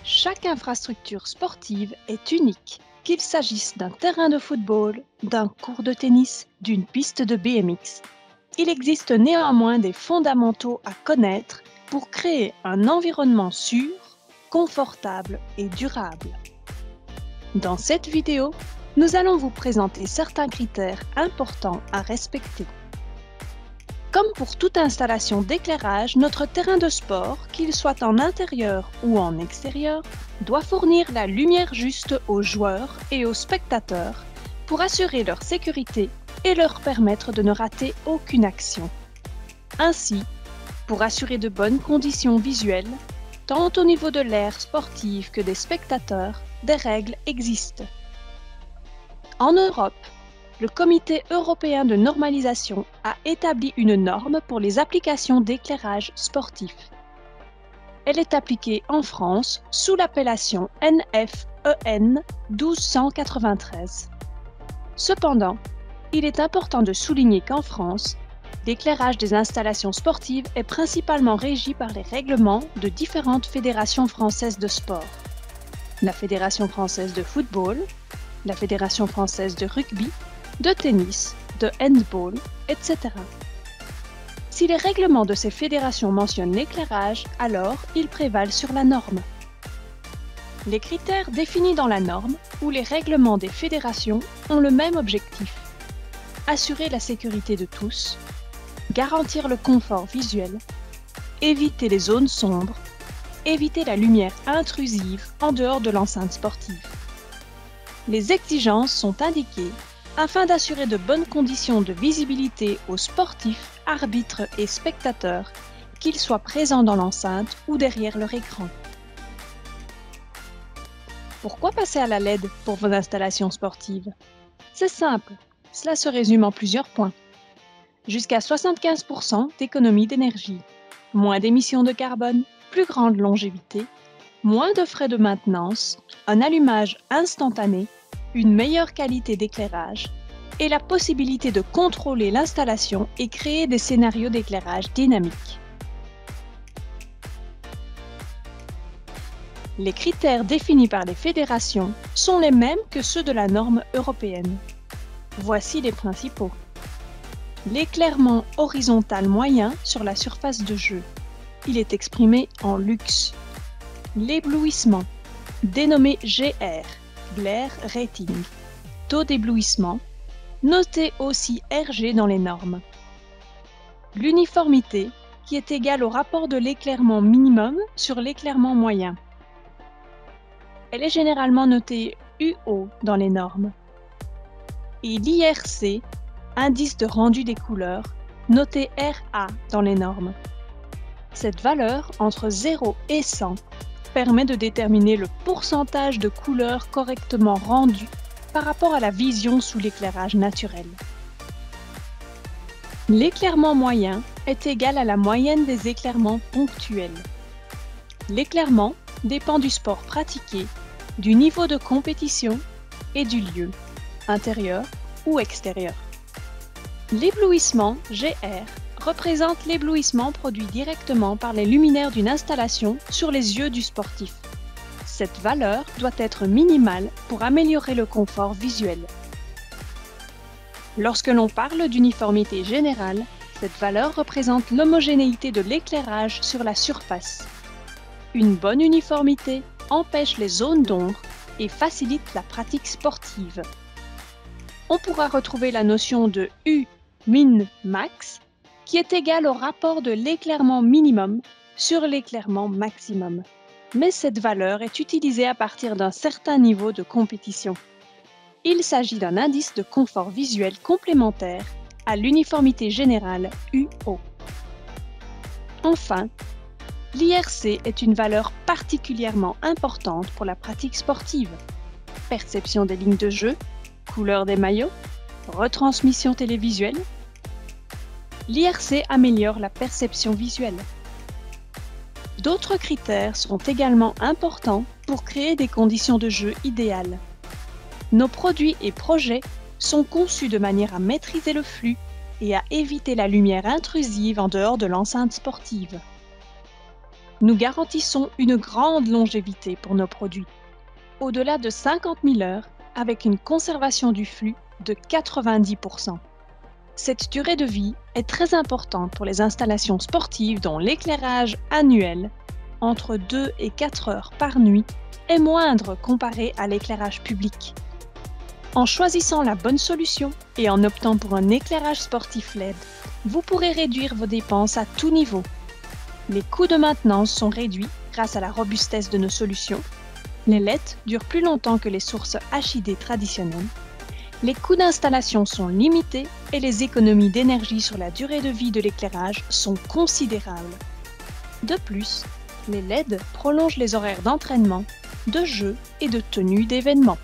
Chaque infrastructure sportive est unique, qu'il s'agisse d'un terrain de football, d'un court de tennis, d'une piste de BMX. Il existe néanmoins des fondamentaux à connaître pour créer un environnement sûr, confortable et durable. Dans cette vidéo, nous allons vous présenter certains critères importants à respecter. Comme pour toute installation d'éclairage, notre terrain de sport, qu'il soit en intérieur ou en extérieur, doit fournir la lumière juste aux joueurs et aux spectateurs pour assurer leur sécurité et leur permettre de ne rater aucune action. Ainsi, pour assurer de bonnes conditions visuelles, tant au niveau de l'aire sportive que des spectateurs, des règles existent. En Europe, le Comité européen de normalisation a établi une norme pour les applications d'éclairage sportif. Elle est appliquée en France sous l'appellation NFEN 1293. Cependant, il est important de souligner qu'en France, l'éclairage des installations sportives est principalement régi par les règlements de différentes fédérations françaises de sport. La Fédération française de football, la Fédération française de rugby, de tennis, de handball, etc. Si les règlements de ces fédérations mentionnent l'éclairage, alors ils prévalent sur la norme. Les critères définis dans la norme ou les règlements des fédérations ont le même objectif: assurer la sécurité de tous, garantir le confort visuel, éviter les zones sombres, éviter la lumière intrusive en dehors de l'enceinte sportive. Les exigences sont indiquées afin d'assurer de bonnes conditions de visibilité aux sportifs, arbitres et spectateurs, qu'ils soient présents dans l'enceinte ou derrière leur écran. Pourquoi passer à la LED pour vos installations sportives? C'est simple, cela se résume en plusieurs points. Jusqu'à 75% d'économie d'énergie, moins d'émissions de carbone, plus grande longévité, moins de frais de maintenance, un allumage instantané, une meilleure qualité d'éclairage et la possibilité de contrôler l'installation et créer des scénarios d'éclairage dynamiques. Les critères définis par les fédérations sont les mêmes que ceux de la norme européenne. Voici les principaux. L'éclairement horizontal moyen sur la surface de jeu. Il est exprimé en lux. L'éblouissement, dénommé GR, Glare Rating, taux d'éblouissement, noté aussi RG dans les normes. L'uniformité, qui est égale au rapport de l'éclairement minimum sur l'éclairement moyen. Elle est généralement notée UO dans les normes. Et l'IRC, indice de rendu des couleurs, noté RA dans les normes. Cette valeur, entre 0 et 100, permet de déterminer le pourcentage de couleurs correctement rendues par rapport à la vision sous l'éclairage naturel. L'éclairement moyen est égal à la moyenne des éclairements ponctuels. L'éclairement dépend du sport pratiqué, du niveau de compétition et du lieu, intérieur ou extérieur. L'éblouissement, GR, représente l'éblouissement produit directement par les luminaires d'une installation sur les yeux du sportif. Cette valeur doit être minimale pour améliorer le confort visuel. Lorsque l'on parle d'uniformité générale, cette valeur représente l'homogénéité de l'éclairage sur la surface. Une bonne uniformité empêche les zones d'ombre et facilite la pratique sportive. On pourra retrouver la notion de U min max, qui est égal au rapport de l'éclairement minimum sur l'éclairement maximum. Mais cette valeur est utilisée à partir d'un certain niveau de compétition. Il s'agit d'un indice de confort visuel complémentaire à l'uniformité générale UO. Enfin, l'IRC est une valeur particulièrement importante pour la pratique sportive. Perception des lignes de jeu, couleur des maillots, retransmission télévisuelle. L'IRC améliore la perception visuelle. D'autres critères sont également importants pour créer des conditions de jeu idéales. Nos produits et projets sont conçus de manière à maîtriser le flux et à éviter la lumière intrusive en dehors de l'enceinte sportive. Nous garantissons une grande longévité pour nos produits, au-delà de 50 000 heures, avec une conservation du flux de 90%. Cette durée de vie est très importante pour les installations sportives dont l'éclairage annuel, entre 2 et 4 heures par nuit, est moindre comparé à l'éclairage public. En choisissant la bonne solution et en optant pour un éclairage sportif LED, vous pourrez réduire vos dépenses à tout niveau. Les coûts de maintenance sont réduits grâce à la robustesse de nos solutions. Les LED durent plus longtemps que les sources HID traditionnelles. Les coûts d'installation sont limités et les économies d'énergie sur la durée de vie de l'éclairage sont considérables. De plus, les LED prolongent les horaires d'entraînement, de jeux et de tenue d'événements.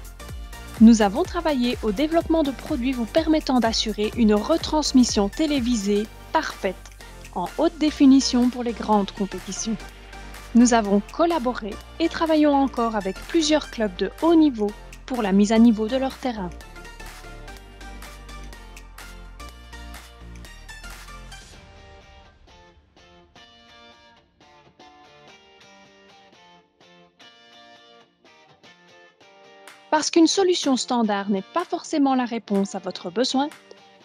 Nous avons travaillé au développement de produits vous permettant d'assurer une retransmission télévisée parfaite, en haute définition pour les grandes compétitions. Nous avons collaboré et travaillons encore avec plusieurs clubs de haut niveau pour la mise à niveau de leur terrain. Parce qu'une solution standard n'est pas forcément la réponse à votre besoin,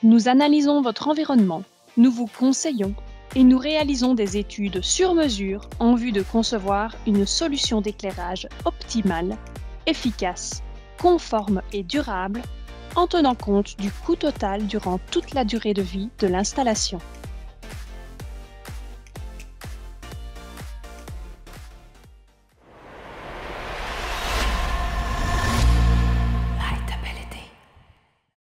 nous analysons votre environnement, nous vous conseillons et nous réalisons des études sur mesure en vue de concevoir une solution d'éclairage optimale, efficace, conforme et durable, en tenant compte du coût total durant toute la durée de vie de l'installation.